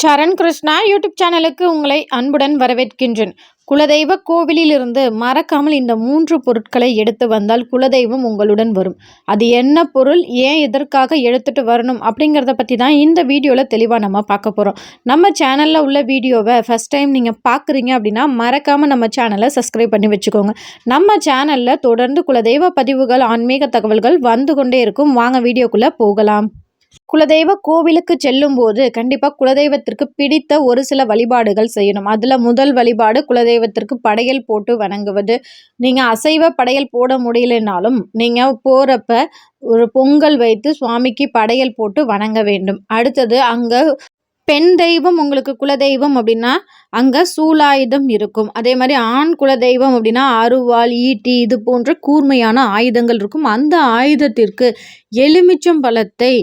சரண் Krishna YouTube சேனலுக்கு உங்களை அன்புடன் வரவேற்கின்றேன். குலதெய்வ கோவிலிலிருந்து மறக்காமல் இந்த 3 பொருட்களை எடுத்து வந்தால் குலதெய்வம் உங்களுடன் வரும். அது என்ன பொருள், ஏன் எதற்காக எடுத்துட்டு வரணும் அப்படிங்கிறத பற்றி தான் இந்த வீடியோவில் தெளிவாக நம்ம பார்க்க போகிறோம். நம்ம சேனலில் உள்ள வீடியோவை ஃபஸ்ட் டைம் நீங்கள் பார்க்குறீங்க அப்படின்னா மறக்காமல் நம்ம சேனலை சப்ஸ்கிரைப் பண்ணி வச்சுக்கோங்க. நம்ம சேனலில் தொடர்ந்து குலதெய்வ பதிவுகள், ஆன்மீக தகவல்கள் வந்து கொண்டே இருக்கும். வாங்க வீடியோக்குள்ளே போகலாம். குலதெய்வ கோவிலுக்கு செல்லும்போது கண்டிப்பாக குலதெய்வத்திற்கு பிடித்த ஒரு சில வழிபாடுகள் செய்யணும். அதில் முதல் வழிபாடு குலதெய்வத்திற்கு படையல் போட்டு வணங்குவது. நீங்கள் அசைவ படையல் போட முடியலைனாலும் நீங்கள் போகிறப்ப ஒரு பொங்கல் வைத்து சுவாமிக்கு படையல் போட்டு வணங்க வேண்டும். அடுத்தது அங்கே பெண் தெய்வம் உங்களுக்கு குலதெய்வம் அப்படின்னா அங்கே சூலாயுதம் இருக்கும். அதே மாதிரி ஆண் குலதெய்வம் அப்படின்னா அருவாள், ஈட்டி இது போன்ற கூர்மையான ஆயுதங்கள் இருக்கும். அந்த ஆயுதத்திற்கு எலுமிச்சம் பழத்தை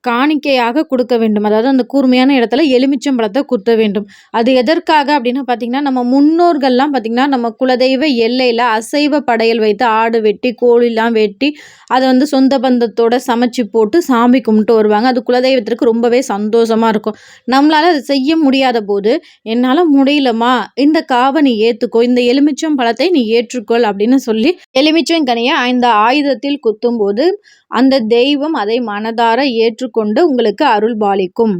காணிக்கையாக கொடுக்க வேண்டும். அதாவது அந்த கூர்மையான இடத்துல எலுமிச்சம்பழத்தை குத்த வேண்டும். அது எதற்காக அப்படின்னு பார்த்தீங்கன்னா, நம்ம முன்னோர்கள்லாம் பார்த்தீங்கன்னா நம்ம குலதெய்வ எல்லையில் அசைவ படையல் வைத்து ஆடு வெட்டி கோழிலாம் வெட்டி அதை சொந்த பந்தத்தோட சமைச்சு போட்டு சாமி கும்பிட்டு வருவாங்க. அது குலதெய்வத்திற்கு ரொம்பவே சந்தோஷமாக இருக்கும். நம்மளால் அதை செய்ய முடியாத போது, என்னால் முடியலம்மா இந்த காவை நீ ஏற்றுக்கோ, இந்த எலுமிச்சம் பழத்தை நீ ஏற்றுக்கொள் அப்படின்னு சொல்லி எலுமிச்சங்கனியை அந்த ஆயுதத்தில் குத்தும்போது அந்த தெய்வம் அதை மனதார ஏற்றுக்கொண்டு உங்களுக்கு அருள் பாலிக்கும்.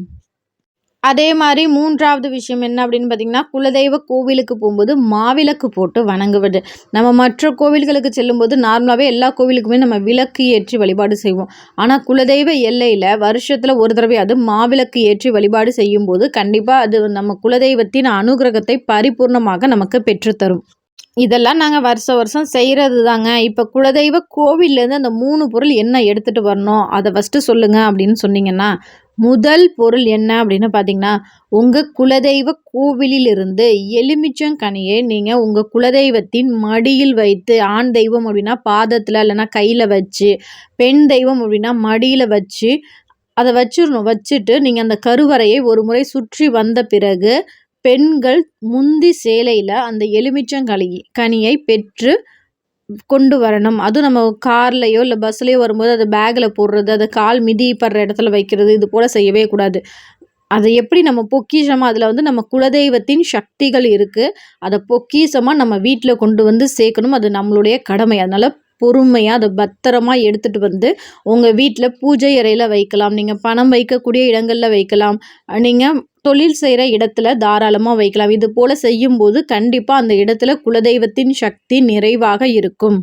அதே மாதிரி 3வது விஷயம் என்ன அப்படின்னு பார்த்தீங்கன்னா, குலதெய்வ கோவிலுக்கு போகும்போது மாவிளக்கு போட்டு வணங்குவது. நம்ம மற்ற கோவில்களுக்கு செல்லும்போது நார்மலாகவே எல்லா கோவிலுக்குமே நம்ம விளக்கு ஏற்றி வழிபாடு செய்வோம். ஆனால் குலதெய்வ எல்லையில் வருஷத்தில் ஒரு தடவை அது மாவிளக்கு ஏற்றி வழிபாடு செய்யும்போது கண்டிப்பாக அது நம்ம குலதெய்வத்தின் அனுகிரகத்தை பரிபூர்ணமாக நமக்கு பெற்றுத்தரும். இதெல்லாம் நாங்கள் வருஷம் செய்கிறது தாங்க. இப்போ குலதெய்வ கோவில்லேருந்து அந்த 3 பொருள் என்ன எடுத்துகிட்டு வரணும் அதை ஃபஸ்ட்டு சொல்லுங்கள் அப்படின்னு சொன்னீங்கன்னா, முதல் பொருள் என்ன அப்படின்னு பார்த்தீங்கன்னா, உங்கள் குலதெய்வ கோவிலிலிருந்து எலுமிச்சங்கனியை நீங்கள் உங்கள் குலதெய்வத்தின் மடியில் வைத்து, ஆண் தெய்வம் அப்படின்னா பாதத்தில் இல்லைன்னா கையில் வச்சு, பெண் தெய்வம் அப்படின்னா மடியில் வச்சு அதை வச்சிடணும். வச்சுட்டு நீங்கள் அந்த கருவறையை ஒரு முறை சுற்றி வந்த பிறகு பெண்கள் முந்தி சேலையில் அந்த கனியை பெற்று கொண்டு வரணும். அதுவும் நம்ம கார்லையோ இல்லை பஸ்லையோ வரும்போது அதை பேக்கில் போடுறது, அதை கால் மிதிப்படுற இடத்துல வைக்கிறது, இது போல் செய்யவே கூடாது. அதை எப்படி நம்ம பொக்கிஷமாக அதில் நம்ம குலதெய்வத்தின் சக்திகள் இருக்குது, அதை பொக்கிஷமாக நம்ம வீட்டில் கொண்டு சேர்க்கணும். அது நம்மளுடைய கடமை. அதனால் பொறுமையாக அதை பத்திரமா எடுத்துகிட்டு உங்கள் வீட்டில் பூஜை அறையில் வைக்கலாம். நீங்கள் பணம் வைக்கக்கூடிய இடங்களில் வைக்கலாம். நீங்கள் தொழில் செய்கிற இடத்துல தாராளமாக வைக்கலாம். இது போல் செய்யும்போது கண்டிப்பாக அந்த இடத்துல குலதெய்வத்தின் சக்தி நிறைவாக இருக்கும்.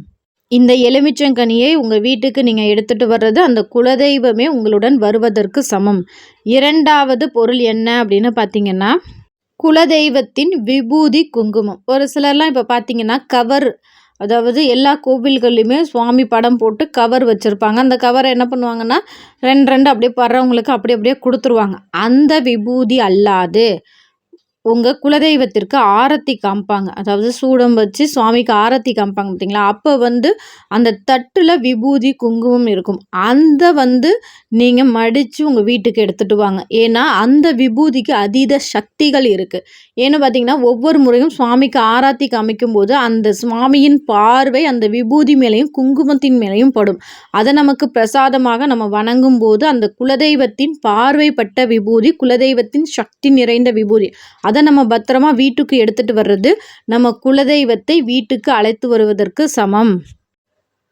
இந்த எலுமிச்சங்கனியை உங்கள் வீட்டுக்கு நீங்கள் எடுத்துகிட்டு வர்றது அந்த குலதெய்வமே உங்களுடன் வருவதற்கு சமம். 2வது பொருள் என்ன அப்படின்னு பார்த்தீங்கன்னா, குலதெய்வத்தின் விபூதி குங்குமம். ஒரு சிலர்லாம் இப்போ பார்த்தீங்கன்னா கவர், அதாவது எல்லா கோவில்கள்லையுமே சுவாமி படம் போட்டு கவர் வச்சுருப்பாங்க. அந்த கவரை என்ன பண்ணுவாங்கன்னா 2 அப்படியே படுறவங்களுக்கு அப்படியே கொடுத்துருவாங்க. அந்த விபூதி அல்லாது உங்கள் குலதெய்வத்திற்கு ஆரத்தி காமிப்பாங்க. அதாவது சூடம் வச்சு சுவாமிக்கு ஆரத்தி காமிப்பாங்க பார்த்தீங்களா? அப்போ அந்த தட்டில் விபூதி குங்குமம் இருக்கும். அந்த நீங்கள் மடித்து உங்கள் வீட்டுக்கு எடுத்துகிட்டு வாங்க. ஏன்னா அந்த விபூதிக்கு அதீத சக்திகள் இருக்குது. ஏன்னு பார்த்தீங்கன்னா, ஒவ்வொரு முறையும் சுவாமிக்கு ஆராத்தி காமிக்கும்போது அந்த சுவாமியின் பார்வை அந்த விபூதி மேலேயும் குங்குமத்தின் மேலேயும் படும். அதை நமக்கு பிரசாதமாக நம்ம வணங்கும் போது அந்த குலதெய்வத்தின் பார்வைப்பட்ட விபூதி, குலதெய்வத்தின் சக்தி நிறைந்த விபூதி, அதை நம்ம பத்திரமா வீட்டுக்கு எடுத்துகிட்டு வர்றது நம்ம குலதெய்வத்தை வீட்டுக்கு அழைத்து வருவதற்கு சமம்.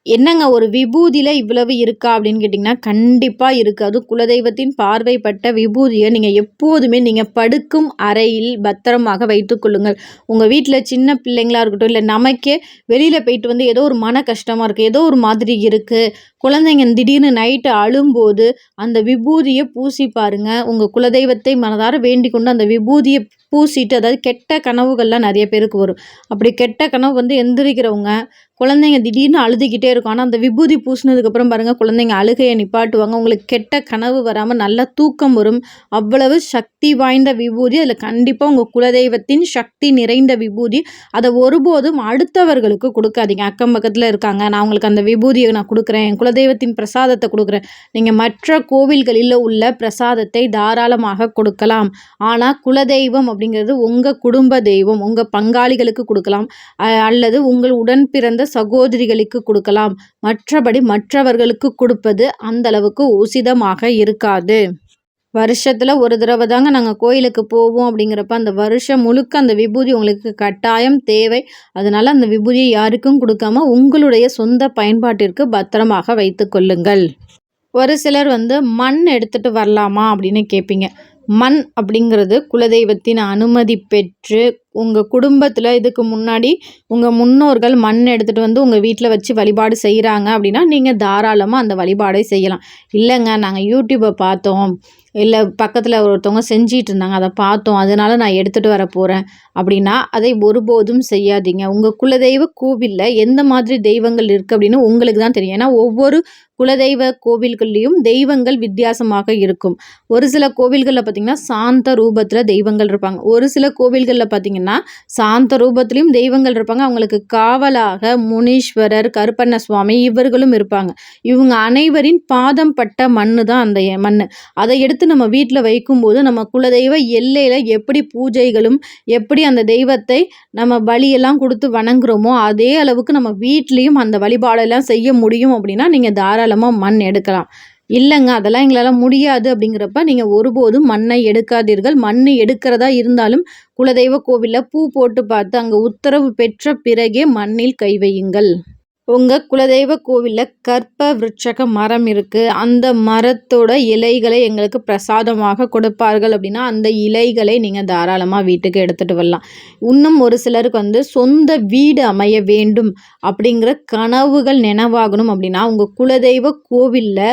என்னங்க ஒரு விபூதியில் இவ்வளவு இருக்கா அப்படின்னு கேட்டிங்கன்னா, கண்டிப்பாக இருக்குது. அதுவும் குலதெய்வத்தின் பார்வைப்பட்ட விபூதியை நீங்கள் எப்போதுமே நீங்கள் படுக்கும் அறையில் பத்திரமாக வைத்துக்கொள்ளுங்கள். உங்கள் வீட்டில் சின்ன பிள்ளைங்களாக இருக்கட்டும், இல்லை நமக்கே வெளியில் போயிட்டு ஏதோ ஒரு மன கஷ்டமாக இருக்குது, ஏதோ ஒரு மாதிரி இருக்குது, குழந்தைங்க திடீர்னு நைட்டு அழும்போது அந்த விபூதியை பூசி பாருங்கள். உங்கள் குலதெய்வத்தை மனதார வேண்டிக் கொண்டு அந்த விபூதியை பூசிட்டு, அதாவது கெட்ட கனவுகள்லாம் நிறைய பேருக்கு வரும். அப்படி கெட்ட கனவு எந்திரிக்கிறவங்க குழந்தைங்க திடீர்னு அழுதுகிட்டே இருக்கும். ஆனால் அந்த விபூதி பூசினதுக்கப்புறம் பாருங்கள், குழந்தைங்க அழுகையை நிப்பாட்டுவாங்க. உங்களுக்கு கெட்ட கனவு வராமல் நல்ல தூக்கம் வரும். அவ்வளவு சக்தி வாய்ந்த விபூதி. அதில் கண்டிப்பாக உங்கள் குலதெய்வத்தின் சக்தி நிறைந்த விபூதி. அதை ஒருபோதும் அடுத்தவர்களுக்கு கொடுக்காதீங்க. அக்கம் பக்கத்தில் இருக்காங்க, நான் உங்களுக்கு அந்த விபூதியை நான் கொடுக்குறேன், என் குலதெய்வத்தின் பிரசாதத்தை கொடுக்குறேன். நீங்கள் மற்ற கோவில்களில் உள்ள பிரசாதத்தை தாராளமாக கொடுக்கலாம். ஆனால் குலதெய்வம் அப்படிங்கிறது உங்கள் குடும்ப தெய்வம். உங்கள் பங்காளிகளுக்கு கொடுக்கலாம், அல்லது உங்கள் உடன் பிறந்த சகோதரிகளுக்கு கொடுக்கலாம். மற்றபடி மற்றவர்களுக்கு கொடுப்பது அந்த அளவுக்கு உசிதமாக இருக்காது. வருஷத்துல ஒரு தடவை தாங்க நாங்க கோயிலுக்கு போவோம் அப்படிங்கிறப்ப, அந்த வருஷம் முழுக்க அந்த விபூதி உங்களுக்கு கட்டாயம் தேவை. அதனால அந்த விபூதியை யாருக்கும் குடுக்காம, உங்களுடைய சொந்த பயன்பாட்டிற்கு பத்திரமாக வைத்துக் கொள்ளுங்கள். ஒரு சிலர் மண் எடுத்துட்டு வரலாமா அப்படின்னு கேட்பீங்க. மண் அப்படிங்கிறது குலதெய்வத்தின் அனுமதி பெற்று உங்கள் குடும்பத்தில் இதுக்கு முன்னாடி உங்கள் முன்னோர்கள் மண் எடுத்துகிட்டு உங்கள் வீட்டில் வச்சு வழிபாடு செய்கிறாங்க அப்படின்னா நீங்கள் தாராளமாக அந்த வழிபாடை செய்யலாம். இல்லைங்க நாங்கள் யூடியூப்பை பார்த்தோம், இல்லை பக்கத்தில் ஒருத்தவங்க செஞ்சிட்டு இருந்தாங்க, அதை பார்த்தோம், அதனால நான் எடுத்துகிட்டு வர போகிறேன் அப்படின்னா அதை ஒருபோதும் செய்யாதீங்க. உங்கள் குலதெய்வ கோவிலில் எந்த மாதிரி தெய்வங்கள் இருக்குது அப்படின்னு உங்களுக்கு தான் தெரியும். ஏன்னா ஒவ்வொரு குலதெய்வ கோவில்கள்லேயும் தெய்வங்கள் வித்தியாசமாக இருக்கும். ஒரு சில கோவில்களில் பார்த்திங்கன்னா சாந்த ரூபத்தில் தெய்வங்கள் இருப்பாங்க. ஒரு சில கோவில்களில் பார்த்திங்கன்னா சாந்த ரூபத்திலையும் தெய்வங்கள் இருப்பாங்க. அவங்களுக்கு காவலாக முனீஸ்வரர், கருப்பண்ண சுவாமி இவர்களும் இருப்பாங்க. இவங்க அனைவரின் பாதம் பட்ட மண் தான் அந்த மண். அதை எடுத்து நம்ம வீட்டில் வைக்கும்போது நம்ம குலதெய்வ எல்லையில் எப்படி பூஜைகளும் எப்படி அந்த தெய்வத்தை நம்ம பலியெல்லாம் கொடுத்து வணங்குறோமோ அதே அளவுக்கு நம்ம வீட்லேயும் அந்த வழிபாடெல்லாம் செய்ய முடியும் அப்படின்னா நீங்கள் தாராளமாக மண் எடுக்கலாம். இல்லைங்க அதெல்லாம் எங்களால் முடியாது அப்படிங்கிறப்ப நீங்கள் ஒருபோதும் மண்ணை எடுக்காதீர்கள். மண் எடுக்கிறதா இருந்தாலும் குலதெய்வ கோவிலில் பூ போட்டு பார்த்து அங்கே உத்தரவு பெற்ற பிறகே மண்ணில் கை வையுங்கள். உங்கள் குலதெய்வ கோவிலில் கற்ப விருட்சக மரம் இருக்குது, அந்த மரத்தோட இலைகளை எங்களுக்கு பிரசாதமாக கொடுப்பார்கள் அப்படின்னா அந்த இலைகளை நீங்கள் தாராளமாக வீட்டுக்கு எடுத்துகிட்டு வரலாம். இன்னும் ஒரு சிலருக்கு சொந்த வீடு அமைய வேண்டும் அப்படிங்கிற கனவுகள் நினைவாகணும் அப்படின்னா உங்கள் குலதெய்வ கோவிலில்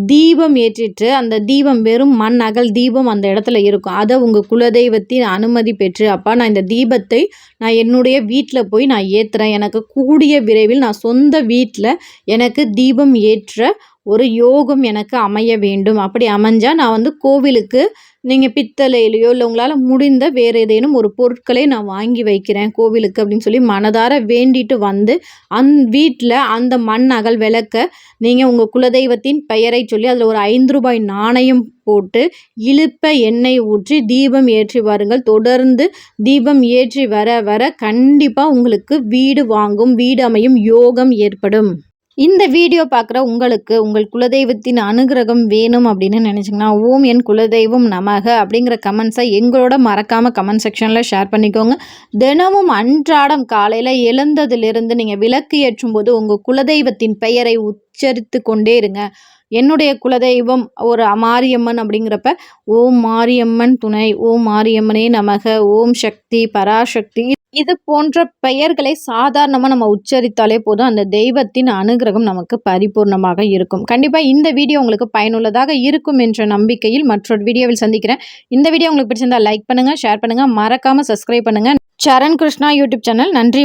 தீபம் ஏற்றிட்டு அந்த தீபம் வெறும் மண் அகல் தீபம் அந்த இடத்துல இருக்கும். அதை உங்கள் குலதெய்வத்தின் அனுமதி பெற்று அப்பா நான் இந்த தீபத்தை நான் என்னுடைய வீட்டில் போய் நான் ஏற்றுறேன், எனக்கு கூடிய விரைவில் நான் சொந்த வீட்டில் எனக்கு தீபம் ஏற்ற ஒரு யோகம் எனக்கு அமைய வேண்டும். அப்படி அமைஞ்சால் நான் கோவிலுக்கு நீங்கள் பித்தளையிலையோ இல்லை உங்களால் முடிந்த வேறு ஏதேனும் ஒரு பொருட்களை நான் வாங்கி வைக்கிறேன் கோவிலுக்கு அப்படின்னு சொல்லி மனதார வேண்டிட்டு வீட்டில் அந்த மண் அகல் விளக்க நீங்கள் உங்கள் குலதெய்வத்தின் பெயரை சொல்லி அதில் ஒரு 5 ரூபாய் நாணயம் போட்டு இழுப்ப எண்ணெய் ஊற்றி தீபம் ஏற்றி வாருங்கள். தொடர்ந்து தீபம் ஏற்றி வர வர கண்டிப்பாக உங்களுக்கு வீடு வாங்கும், வீடு அமையும் யோகம் ஏற்படும். இந்த வீடியோ பார்க்குற உங்களுக்கு உங்கள் குலதெய்வத்தின் அனுகிரகம் வேணும் அப்படின்னு நினச்சிங்கன்னா ஓம் என் குலதெய்வம் நமக அப்படிங்கிற கமெண்ட்ஸை எங்களோட மறக்காமல் கமெண்ட் செக்ஷனில் ஷேர் பண்ணிக்கோங்க. தினமும் அன்றாடம் காலையில் எழுந்ததிலிருந்து நீங்கள் விளக்கு ஏற்றும் போது உங்கள் குலதெய்வத்தின் பெயரை உச்சரித்து கொண்டே இருங்க. என்னுடைய குலதெய்வம் ஒரு மாரியம்மன் அப்படிங்கிறப்ப ஓம் மாரியம்மன் துணை, ஓம் மாரியம்மனே நமக, ஓம் சக்தி பராசக்தி இது போன்ற பெயர்களை சாதாரணமாக நம்ம உச்சரித்தாலே போதும், அந்த தெய்வத்தின் அனுகிரகம் நமக்கு பரிபூர்ணமாக இருக்கும். கண்டிப்பாக இந்த வீடியோ உங்களுக்கு பயனுள்ளதாக இருக்கும் என்ற நம்பிக்கையில் மற்றொரு வீடியோவில் சந்திக்கிறேன். இந்த வீடியோ உங்களுக்கு பிடிச்சிருந்தா லைக் பண்ணுங்கள், ஷேர் பண்ணுங்கள், மறக்காமல் சப்ஸ்கிரைப் பண்ணுங்கள். சரண் கிருஷ்ணா யூடியூப் சேனல். நன்றி.